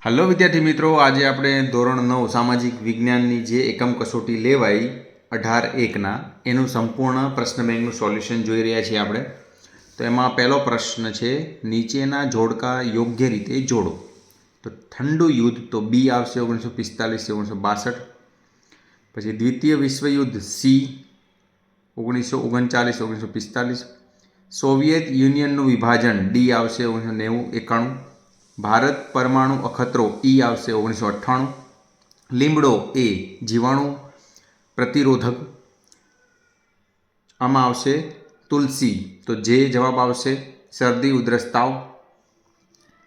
Hello વિદ્યાર્થી મિત્રો, આજે આપણે ધોરણ 9 સામાજિક વિજ્ઞાનની જે એકમ કસોટી લેવાઈ 18.1ના એનું સંપૂર્ણ પ્રશ્ન બેંકનું સોલ્યુશન જોઈ રહ્યા છીએ આપણે. તો એમાં પહેલો પ્રશ્ન છે, નીચેના જોડકા યોગ્ય રીતે જોડો. તો ઠંડુ યુદ્ધ તો બી આવશે 1945 1962. પછી દ્વિતીય વિશ્વયુદ્ધ સી 1939 1945. સોવિયત યુનિયનનું વિભાજન ડી આવશે 1990 91. ભારત પરમાણુ અખતરો ઈ આવશે 1998. લીમડો એ જીવાણુ પ્રતિરોધક, આમાં આવશે તુલસી, તો જે જવાબ આવશે. શરદી ઉધરસ તાવ.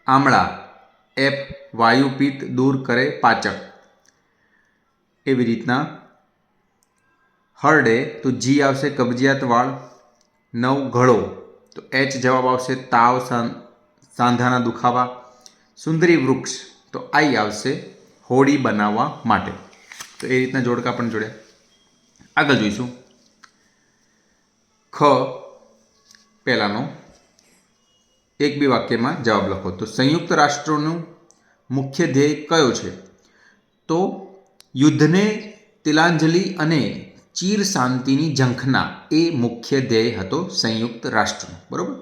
આમળા એફ વાયુ પિત્ત દૂર કરે પાચક. એવી રીતના હરડે તો જી આવશે કબજિયાત વાળ. 9 ઘડો તો એચ જવાબ આવશે તાવ સાંધાના દુખાવા. સુંદરી વૃક્ષ તો આઈ આવશે હોડી બનાવવા માટે. તો એ રીતના જોડકા પણ જોડ્યા. આગળ જોઈશું. ખ પહેલાનો એક બે વાક્યમાં જવાબ લખો. તો સંયુક્ત રાષ્ટ્રોનું મુખ્ય ધ્યેય કયો છે? તો યુદ્ધને તિલાંજલિ અને ચીર શાંતિની ઝંખના એ મુખ્ય ધ્યેય હતો સંયુક્ત રાષ્ટ્રનો. બરાબર.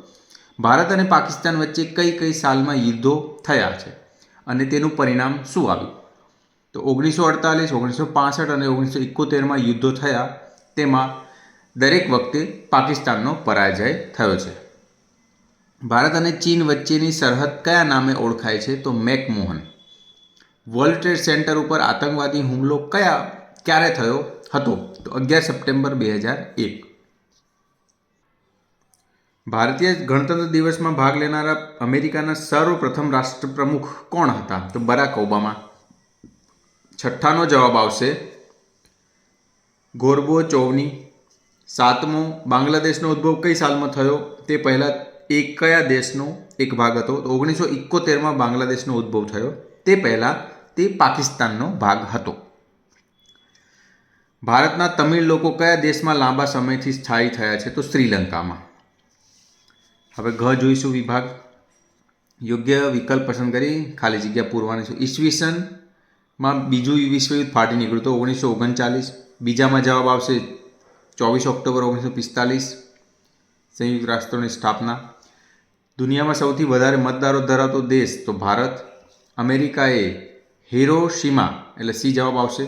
ભારત અને પાકિસ્તાન વચ્ચે કઈ કઈ સાલમાં યુદ્ધો થયા છે અને તેનું પરિણામ શું આવ્યું? તો 1948 1965 અને 1971માં યુદ્ધો થયા. તેમાં દરેક વખતે પાકિસ્તાનનો પરાજય થયો છે. ભારત અને ચીન વચ્ચેની સરહદ કયા નામે ઓળખાય છે? તો મેકમોહન. વર્લ્ડ ટ્રેડ સેન્ટર ઉપર આતંકવાદી હુમલો ક્યારે થયો હતો? તો 11 સપ્ટેમ્બર 2001. ભારતીય ગણતંત્ર દિવસમાં ભાગ લેનારા અમેરિકાના સર્વપ્રથમ રાષ્ટ્રપ્રમુખ કોણ હતા? તો બરાક ઓબામા. છઠ્ઠાનો જવાબ આવશે ગોર્બોચોવની. 7મો, બાંગ્લાદેશનો ઉદ્ભવ કઈ સાલમાં થયો? તે પહેલાં એ કયા દેશનો એક ભાગ હતો? તો 1971માં બાંગ્લાદેશનો ઉદ્ભવ થયો. તે પહેલાં તે પાકિસ્તાનનો ભાગ હતો. ભારતના તમિળ લોકો કયા દેશમાં લાંબા સમયથી સ્થાયી થયા છે? તો શ્રીલંકામાં. હવે ઘ જોઈશું વિભાગ. યોગ્ય વિકલ્પ પસંદ કરી ખાલી જગ્યા પૂરવાની છે. ઈસવીસનમાં બીજું વિશ્વયુદ્ધ ફાટી નીકળ્યું તો 1939. બીજામાં જવાબ આવશે 24 ઓક્ટોબર 1945, સંયુક્ત રાષ્ટ્રોની સ્થાપના. દુનિયામાં સૌથી વધારે મતદારો ધરાવતો દેશ તો ભારત. અમેરિકાએ હિરોશિમા એટલે સી જવાબ આવશે.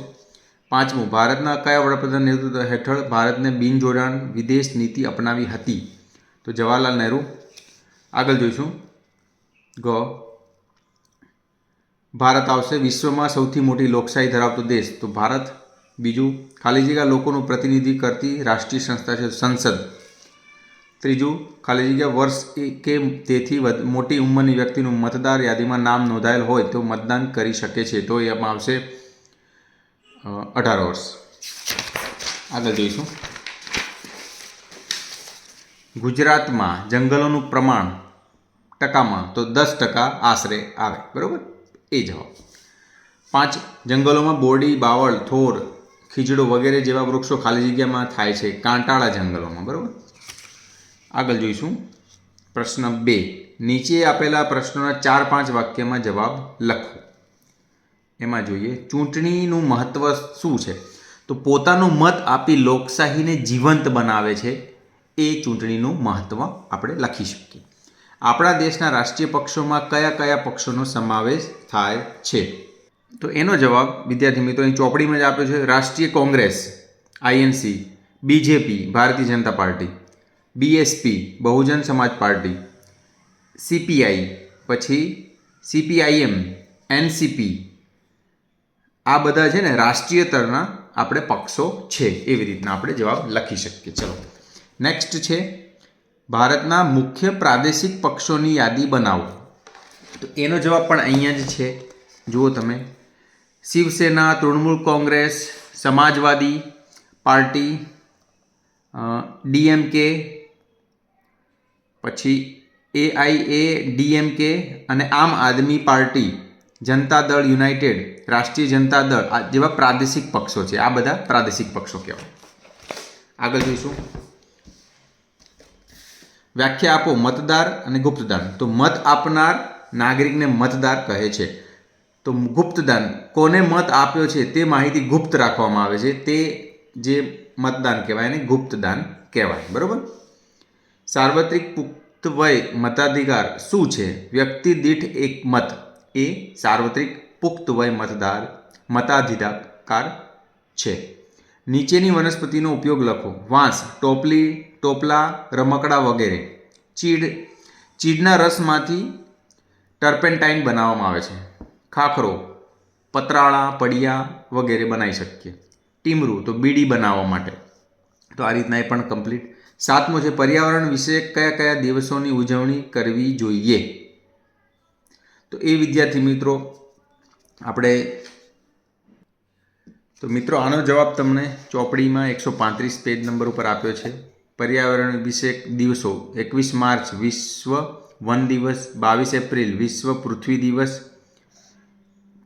5મું, ભારતના કયા વડાપ્રધાન નેતૃત્વ હેઠળ ભારતને બિનજોડાણ વિદેશ નીતિ અપનાવી હતી? તો જવાહરલાલ નહેરુ. આગળ જોઈશું. ગ ભારત આવશે. વિશ્વમાં સૌથી મોટી લોકશાહી ધરાવતો દેશ તો ભારત. બીજું, ખાલી જગ્યા લોકોનું પ્રતિનિધિ કરતી રાષ્ટ્રીય સંસ્થા છે સંસદ. ત્રીજું, ખાલી જગ્યા વર્ષ કે તેથી મોટી ઉંમરની વ્યક્તિનું મતદાર યાદીમાં નામ નોંધાયેલ હોય તો મતદાન કરી શકે છે. તો એમાં આવશે 18 વર્ષ. આગળ જોઈશું. ગુજરાતમાં જંગલોનું પ્રમાણ ટકામાં તો 10% આશરે આવે. બરાબર, એ જવાબ. 5, જંગલોમાં બોરડી, બાવળ, થોર, ખીજડો વગેરે જેવા વૃક્ષો ખાલી જગ્યામાં થાય છે કાંટાળા જંગલોમાં. બરાબર. આગળ જોઈશું. પ્રશ્ન 2, નીચે આપેલા પ્રશ્નોના 4-5 વાક્યમાં જવાબ લખો. એમાં જોઈએ, ચૂંટણીનું મહત્વ શું છે? તો પોતાનું મત આપી લોકશાહીને જીવંત બનાવે છે. એ ચૂંટણીનું મહત્વ આપણે લખી શકીએ. આપણા દેશના રાષ્ટ્રીય પક્ષોમાં કયા કયા પક્ષોનો સમાવેશ થાય છે? તો એનો જવાબ વિદ્યાર્થી મિત્રો અહીં ચોપડીમાં જ આપ્યો છે. રાષ્ટ્રીય Congress INC, BJP Bharatiya Janata party, BSP Bahujan Samaj party, CPI, પછી સીપીઆઈએમ, એનસીપી, આ બધા છે ને રાષ્ટ્રીય સ્તરના આપણે પક્ષો છે. એવી રીતના આપણે જવાબ લખી શકીએ. ચલો નેક્સ્ટ છે, ભારતના મુખ્ય પ્રાદેશિક પક્ષોની યાદી બનાવો. તો એનો જવાબ પણ અહીંયા જ છે. જુઓ તમે, શિવસેના, તૃણમૂલ કોંગ્રેસ, સમાજવાદી પાર્ટી, ડીએમકે, પછી એઆઈએડીએમકે અને આમ આદમી પાર્ટી, જનતા દળ યુનાઇટેડ, રાષ્ટ્રીય જનતા દળ, આ જેવા પ્રાદેશિક પક્ષો છે. આ બધા પ્રાદેશિક પક્ષો કહેવાય. આગળ જોઈશું. વ્યાખ્યા આપો મતદાર અને ગુપ્તદાન. તો મત આપનાર નાગરિકને મતદાર કહે છે. તો ગુપ્તદાન કોને મત આપ્યો છે તે માહિતી ગુપ્ત રાખવામાં આવે છે, તે જે મતદાન કહેવાય એને ગુપ્તદાન કહેવાય. બરાબર. સાર્વત્રિક પુખ્ત વય મતાધિકાર શું છે? વ્યક્તિ દીઠ એક મત એ સાર્વત્રિક પુખ્ત વય મતાધિકાર છે. નીચેની વનસ્પતિનો ઉપયોગ લખો. વાંસ, ટોપલા, રમકડા વગેરે. ચીડના રસમાંથી ટર્પેન્ટાઇન બનાવવામાં આવે છે. ખાખરો, પતરાળા, પડિયા વગેરે બનાવી શકીએ. ટીમરું તો બીડી બનાવવા માટે. તો આ રીતના એ પણ કમ્પ્લીટ. 7મો છે પર્યાવરણ વિશે કયા કયા દિવસોની ઉજવણી કરવી જોઈએ? તો એ વિદ્યાર્થી મિત્રો મિત્રો આનો જવાબ તમને ચોપડીમાં 135 પેજ નંબર ઉપર આપ્યો છે. પર્યાવરણ વિશે દિવસો: 21 માર્ચ વિશ્વ વન દિવસ, 22 એપ્રિલ વિશ્વ પૃથ્વી દિવસ,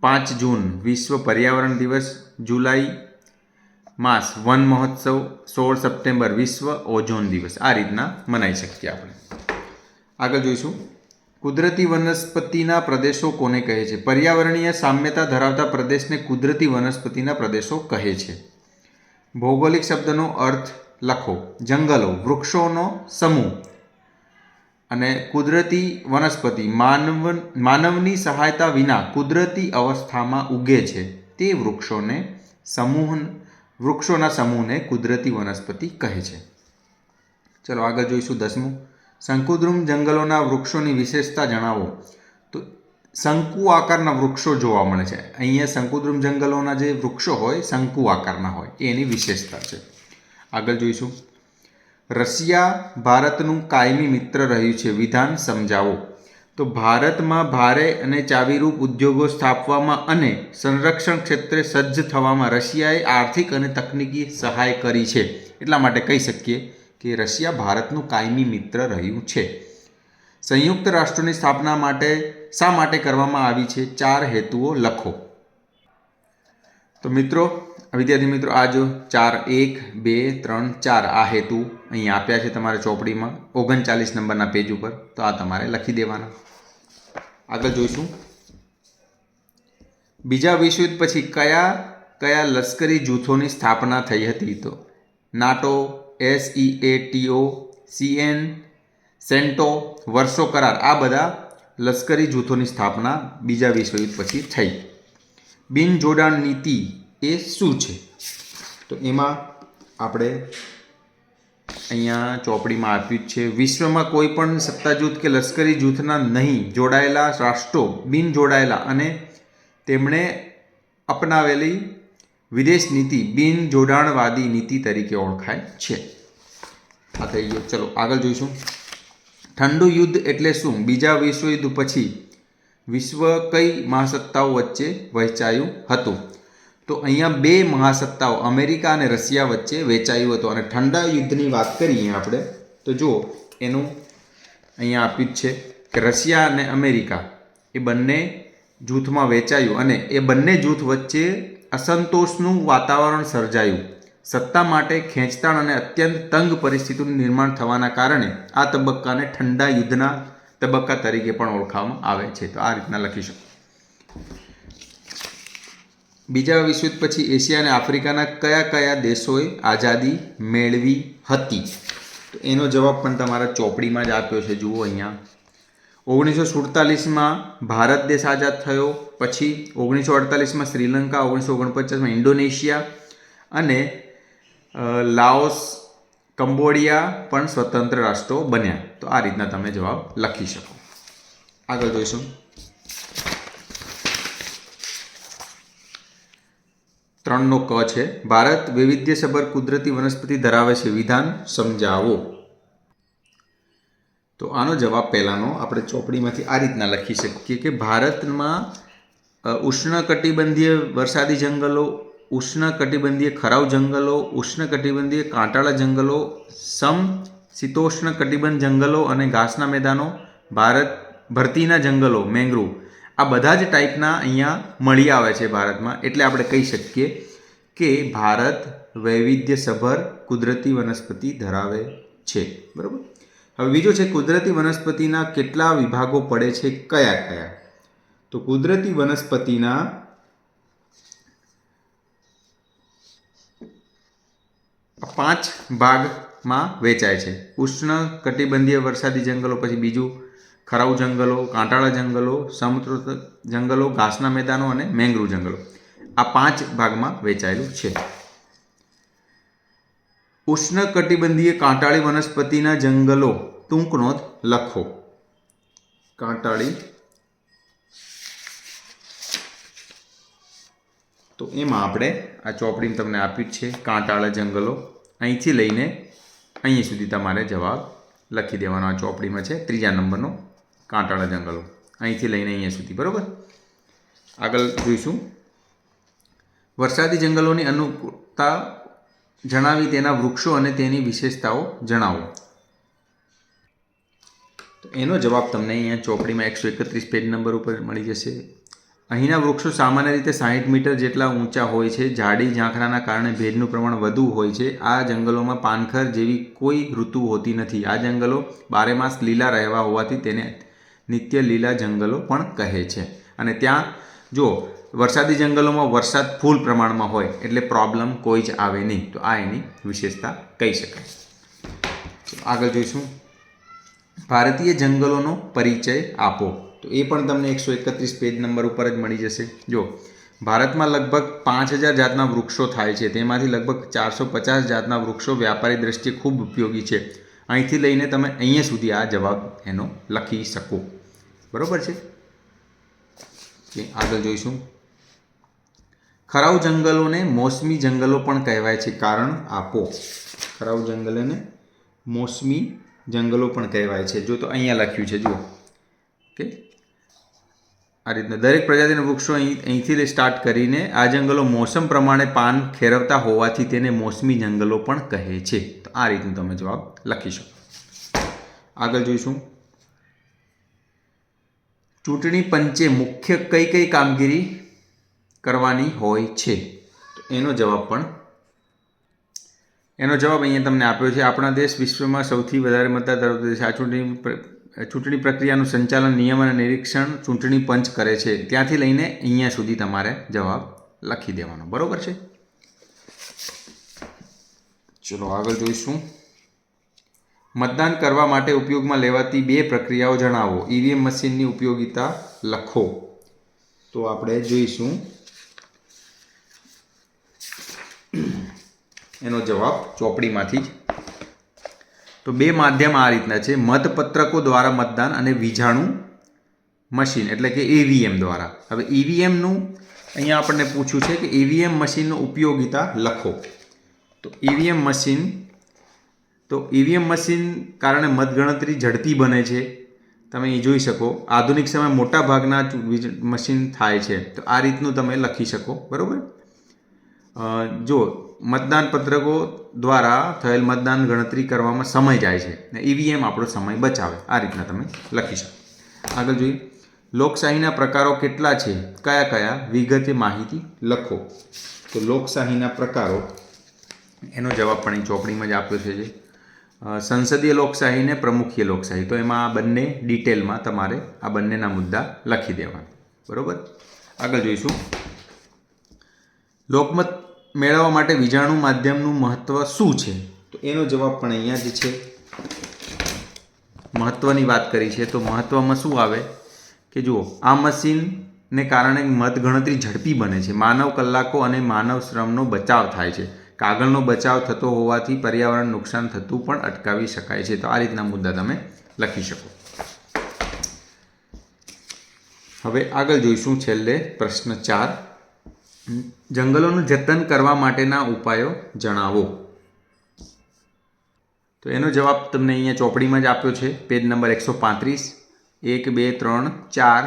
5 જૂન વિશ્વ પર્યાવરણ દિવસ, જુલાઈ માસ વન મહોત્સવ, 16 સપ્ટેમ્બર વિશ્વ ઓઝોન દિવસ. આ રીતના મનાઈ શકીએ આપણે. આગળ જોઈશું. કુદરતી વનસ્પતિના પ્રદેશો કોને કહે છે? પર્યાવરણીય સામ્યતા ધરાવતા પ્રદેશને કુદરતી વનસ્પતિના પ્રદેશો કહે છે. ભૌગોલિક શબ્દનો અર્થ લખો. જંગલો, વૃક્ષોનો સમૂહ. અને કુદરતી વનસ્પતિ માનવની સહાયતા વિના કુદરતી અવસ્થામાં ઉગે છે તે વૃક્ષોના સમૂહને કુદરતી વનસ્પતિ કહે છે. ચલો આગળ જોઈશું. 10મું. શંકુદ્રુમ જંગલોના વૃક્ષોની વિશેષતા જણાવો. તો શંકુ આકારના વૃક્ષો જોવા મળે છે. અહીંયા શંકુદ્રુમ જંગલોના જે વૃક્ષો હોય શંકુ આકારના હોય એ એની વિશેષતા છે. આગળ જોઈશું. રશિયા ભારતનું કાયમી મિત્ર રહ્યું છે. વિધાન સમજાવો. તો ભારતમાં ભારે અને ચાવીરૂપ ઉદ્યોગો સ્થાપવામાં અને સંરક્ષણ ક્ષેત્રે સજ્જ થવામાં રશિયાએ આર્થિક અને તકનીકી સહાય કરી છે. એટલા માટે કહી શકીએ કે રશિયા ભારતનું કાયમી મિત્ર રહ્યું છે. સંયુક્ત રાષ્ટ્રોની સ્થાપના શા માટે કરવામાં આવી છે? 4 હેતુઓ લખો. તો વિદ્યાર્થી મિત્રો આ જો 4 1 2 3 4 આ હેતુ અહીં આપ્યા છે તમારે ચોપડીમાં 39 નંબરના પેજ ઉપર. તો આ તમારે લખી દેવાના. આગળ જોઈશું. બીજા વિશ્વયુદ્ધ પછી કયા લશ્કરી જૂથોની સ્થાપના થઈ હતી? તો નાટો, SEATO, સેન્ટો, વર્ષો કરાર આ બધા લશ્કરી જૂથોની સ્થાપના બીજા વિશ્વયુદ્ધ પછી થઈ. બિનજોડાણ નીતિ એ શું છે? તો એમાં આપણે અહીંયા ચોપડીમાં આપ્યું જ છે. વિશ્વમાં કોઈ પણ સત્તા જૂથ કે લશ્કરી જૂથના નહીં જોડાયેલા રાષ્ટ્રો બિનજોડાયેલા અને તેમણે અપનાવેલી વિદેશ નીતિ બિનજોડાણવાદી નીતિ તરીકે ઓળખાય છે. આ થઈ ગયું. ચલો આગળ જોઈશું. ઠંડુ યુદ્ધ એટલે શું? બીજા વિશ્વયુદ્ધ પછી વિશ્વ કઈ મહાસત્તાઓ વચ્ચે વહેંચાયું હતું? તો અહીંયા 2 મહાસત્તાઓ અમેરિકા અને રશિયા વચ્ચે વહેંચાયું હતું. અને ઠંડા યુદ્ધની વાત કરીએ આપણે તો જુઓ એનું અહીંયા આપ્યું જ છે કે રશિયા અને અમેરિકા એ બંને જૂથમાં વહેંચાયું અને એ બંને જૂથ વચ્ચે અસંતોષનું વાતાવરણ સર્જાયું. સત્તા માટે ખેંચતાણ અને અત્યંત તંગ પરિસ્થિતિનું નિર્માણ થવાના કારણે આ તબક્કાને ઠંડા યુદ્ધના તબક્કા તરીકે પણ ઓળખવામાં આવે છે. તો આ રીતના લખી શકો. બીજા વિશ્વયુદ્ધ પછી એશિયા અને આફ્રિકાના કયા દેશોએ આઝાદી મેળવી હતી? તો એનો જવાબ પણ તમારા ચોપડીમાં જ આપ્યો છે. જુઓ અહીંયા 1947માં ભારત દેશ આઝાદ થયો. પછી 1948માં શ્રીલંકા, 1949માં ઇન્ડોનેશિયા અને લાઓસ, કંબોડિયા પણ સ્વતંત્ર રાષ્ટ્રો બન્યા. તો આ રીતના તમે જવાબ લખી શકો. આગળ જોઈશું. 3નો ક છે ભારત વૈવિધ્યસભર કુદરતી વનસ્પતિ ધરાવે છે. વિધાન સમજાવો. તો આનો જવાબ પહેલાંનો આપણે ચોપડીમાંથી આ રીતના લખી શકીએ કે ભારતમાં ઉષ્ણકટિબંધીય વરસાદી જંગલો, ઉષ્ણકટિબંધીય ખરાવ જંગલો, ઉષ્ણકટિબંધીય કાંટાળા જંગલો, શીતોષ્ણ કટિબંધ જંગલો અને ઘાસના મેદાનો, ભરતીના જંગલો, મેંગ્રુવ આ બધા જ ટાઈપના અહીંયા મળી આવે છે ભારતમાં. એટલે આપણે કહી શકીએ કે ભારત વૈવિધ્યસભર કુદરતી વનસ્પતિ ધરાવે છે. બરાબર. હવે બીજો છે કુદરતી વનસ્પતિના કેટલા વિભાગો પડે છે? કયા? તો કુદરતી વનસ્પતિના 5 ભાગમાં વહેંચાય છે. ઉષ્ણ કટિબંધીય વરસાદી જંગલો, પછી બીજું ખરાઉ જંગલો, કાંટાળા જંગલો, સમૃદ્ધ જંગલો, ઘાસના મેદાનો અને મેંગ્રુવ જંગલો. આ 5 ભાગમાં વહેંચાયેલું છે. ઉષ્ણ કટિબંધીય કાંટાળી વનસ્પતિના જંગલો ટૂંક નોંધ લખો. કાંટાળી, તો એમાં આપણે આ ચોપડી તમને આપ્યું છે કાંટાળા જંગલો. અહીંથી લઈને અહીં સુધી તમારે જવાબ લખી દેવાનો. આ ચોપડીમાં છે 3જા નંબરનો કાંટાળા જંગલો, અહીંથી લઈને અહીંયા સુધી. બરાબર. આગળ જોઈશું. વરસાદી જંગલોની અનુકૂળતા જણાવી તેના વૃક્ષો અને તેની વિશેષતાઓ જણાવો. તો એનો જવાબ તમને અહીંયા ચોપડીમાં 131 પેજ નંબર ઉપર મળી જશે. અહીંના વૃક્ષો સામાન્ય રીતે 60 મીટર જેટલા ઊંચા હોય છે. જાડી ઝાંખરાના કારણે ભેજનું પ્રમાણ વધુ હોય છે. આ જંગલોમાં પાનખર જેવી કોઈ ઋતુ હોતી નથી. આ જંગલો બારેમાસ લીલા રહેવા હોવાથી તેને નિત્ય લીલા જંગલો પણ કહે છે. અને ત્યાં જો વરસાદી જંગલોમાં વરસાદ ફૂલ પ્રમાણમાં હોય એટલે પ્રોબ્લેમ કોઈ જ આવે નહીં. તો આ એની વિશેષતા કહી શકાય. આગળ જોઈશું. ભારતીય જંગલોનો પરિચય આપો. તો એ પણ તમને 131 પેજ નંબર ઉપર જ મળી જશે. જો ભારતમાં લગભગ 5000 જાતના વૃક્ષો થાય છે. તેમાંથી લગભગ 450 જાતના વૃક્ષો વ્યાપારી દ્રષ્ટિએ ખૂબ ઉપયોગી છે. અહીંથી લઈને તમે અહીંયા સુધી આ જવાબ એનો લખી શકો. બરાબર છે. આગળ જોઈશું. ખરાઉ જંગલોને મોસમી જંગલો પણ કહેવાય છે. કારણ આપો. ખરાઉ જંગલોને મોસમી જંગલો પણ કહેવાય છે. જો તો અહીંયા લખ્યું છે, જુઓ. ઓકે, આ રીતના દરેક પ્રજાતિના વૃક્ષો અહીંથી સ્ટાર્ટ કરીને આ જંગલો મોસમ પ્રમાણે પાન ખેરવતા હોવાથી તેને મોસમી જંગલો પણ કહે છે. તો આ રીતનું તમે જવાબ લખી શકો. આગળ જોઈશું. ચૂંટણી પંચે મુખ્ય કઈ કઈ કામગીરી કરવાની હોય છે? તો એનો જવાબ અહીંયા તમને આપ્યો છે. આપણા દેશ વિશ્વમાં સૌથી વધારે મતદાર ધરાવતો દેશ. આ ચૂંટણી પ્રક્રિયાનું સંચાલન, નિયમ અને નિરીક્ષણ ચૂંટણી પંચ કરે છે. ત્યાંથી લઈને અહીંયા સુધી તમારે જવાબ લખી દેવાનો. બરાબર છે. ચલો આગળ જોઈશું. મતદાન કરવા માટે ઉપયોગમાં લેવાતી 2 પ્રક્રિયાઓ જણાવો. ઈવીએમ મશીનની ઉપયોગિતા લખો. તો આપણે જોઈશું એનો જવાબ ચોપડીમાંથી જ. તો 2 માધ્યમ આ રીતના છે. મતપત્રકો દ્વારા મતદાન અને વીજાણુ મશીન એટલે કે ઈવીએમ દ્વારા. હવે ઈવીએમનું અહીંયા આપણને પૂછ્યું છે કે ઈવીએમ મશીનનો ઉપયોગિતા લખો. તો ઈવીએમ મશીન કારણે મતગણતરી ઝડપી બને છે. તમે એ જોઈ શકો. આધુનિક સમયમાં મોટા ભાગના મશીન થાય છે. તો આ રીતનું તમે લખી શકો. બરાબર. જો મતદાન પત્રકો દ્વારા થયેલ મતદાન ગણતરી કરવામાં સમય જાય છે ને ઈવીએમ આપણો સમય બચાવે. આ રીતના તમે લખી શકો. આગળ જોઈએ. લોકશાહીના પ્રકારો કેટલા છે? કયા કયા? વિગતે માહિતી લખો. તો લોકશાહીના પ્રકારો એનો જવાબ પણ અહીં ચોપડીમાં જ આપ્યો છે. સંસદીય લોકશાહી ને પ્રમુખીય લોકશાહી. તો એમાં આ બંને ડિટેલમાં તમારે આ બંનેના મુદ્દા લખી દેવાના. બરાબર. આગળ જોઈશું. લોકમત મેળવવા માટે વીજાણુ માધ્યમનું મહત્વ શું છે? તો એનો જવાબ પણ અહીંયા જ છે. મહત્વની વાત કરી છે તો મહત્વમાં શું આવે કે જુઓ, આ મશીનને કારણે મતગણતરી ઝડપી બને છે. માનવ કલાકો અને માનવ શ્રમનો બચાવ થાય છે. કાગળનો બચાવ થતો હોવાથી પર્યાવરણ નુકસાન થતું પણ અટકાવી શકાય છે. તો આ રીતના મુદ્દા તમે લખી શકો. હવે આગળ જોઈશું છેલ્લે પ્રશ્ન 4. જંગલોનું જતન કરવા માટેના ઉપાયો જણાવો. તો એનો જવાબ તમને અહીંયા ચોપડીમાં જ આપ્યો છે. પેજ નંબર 135, 1, 2, 3, 4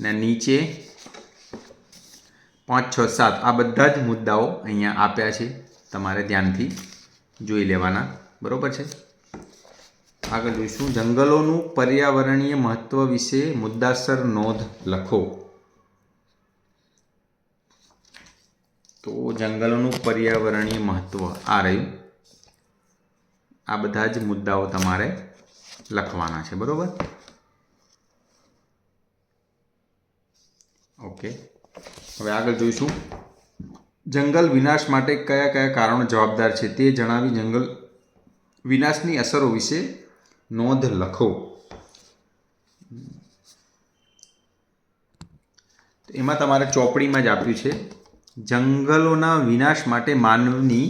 ને નીચે 5, 6, 7 આ બધા જ મુદ્દાઓ અહીંયા આપ્યા છે. તમારે ધ્યાનથી જોઈ લેવાના. બરાબર છે. આગળ જોઈશું. જંગલોનું પર્યાવરણીય મહત્વ વિશે મુદ્દાસર નોંધ લખો. તો જંગલોનું પર્યાવરણીય મહત્વ આ રહ્યું. આ બધા જ મુદ્દાઓ તમારે લખવાના છે. બરાબર. ઓકે, હવે આગળ જોઈશું જંગલ વિનાશ માટે કયા કયા કારણો જવાબદાર છે તે જણાવી જંગલ વિનાશની અસરો વિશે નોંધ લખો. તો એમાં તમારે ચોપડીમાં જ આપ્યું છે જંગલોના વિનાશ માટે માનવની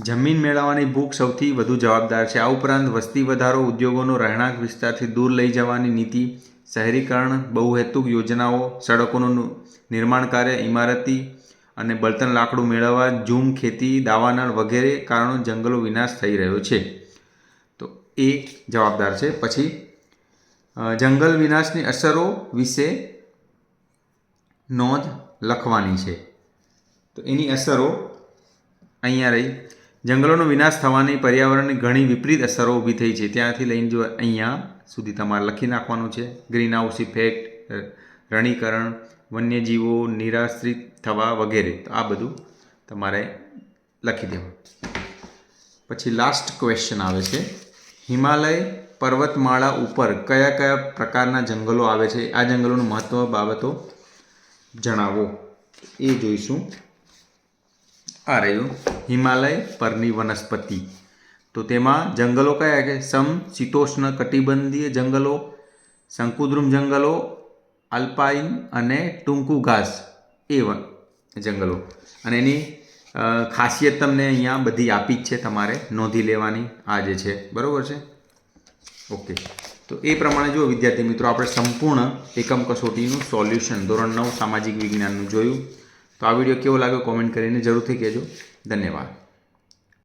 જમીન મેળવવાની ભૂખ સૌથી વધુ જવાબદાર છે. આ ઉપરાંત વસ્તી વધારો, ઉદ્યોગોનો રહેણાંક વિસ્તારથી દૂર લઈ જવાની નીતિ, શહેરીકરણ, બહુહેતુક યોજનાઓ, સડકોનું નિર્માણ કાર્ય, ઇમારતી અને બળતણ લાકડું મેળવવા, ઝૂમ ખેતી, દાવાનળ વગેરે કારણો જંગલો વિનાશ થઈ રહ્યો છે. તો એ જવાબદાર છે. પછી જંગલ વિનાશની અસરો વિશે નોંધ લખવાની છે. તો એની અસરો અહીંયા રહી. જંગલોનો વિનાશ થવાની પર્યાવરણની ઘણી વિપરીત અસરો ઊભી થઈ છે. ત્યાંથી લઈને જો અહીંયા સુધી તમારે લખી નાખવાનું છે. ગ્રીન હાઉસ ઇફેક્ટ, રણીકરણ, વન્યજીવો નિરાશ્રિત થવા વગેરે. તો આ બધું તમારે લખી દેવું. પછી લાસ્ટ ક્વેશ્ચન આવે છે હિમાલય પર્વતમાળા ઉપર કયા કયા પ્રકારના જંગલો આવે છે, આ જંગલોનું મહત્વ બાબતો જણાવો. એ જોઈશું. આ રહ્યું હિમાલય પરની વનસ્પતિ. તો તેમાં જંગલો કયા કે સમશીતોષ્ણ કટિબંધીય જંગલો, શંકુદ્રુમ જંગલો, અલ્પાઇન અને ટૂંકું ઘાસ એ જંગલો. અને એની ખાસિયત તમને અહીંયા બધી આપી જ છે, તમારે નોંધી લેવાની આ જે છે. બરાબર છે? ઓકે, તો એ પ્રમાણે જો વિદ્યાર્થી મિત્રો આપણે સંપૂર્ણ એકમ કસોટીનું સોલ્યુશન ધોરણ 9 સામાજિક વિજ્ઞાનનું જોયું. તો આ વિડીયો કેવો લાગ્યો કોમેન્ટ કરીને જરૂરથી કહેજો. ધન્યવાદ.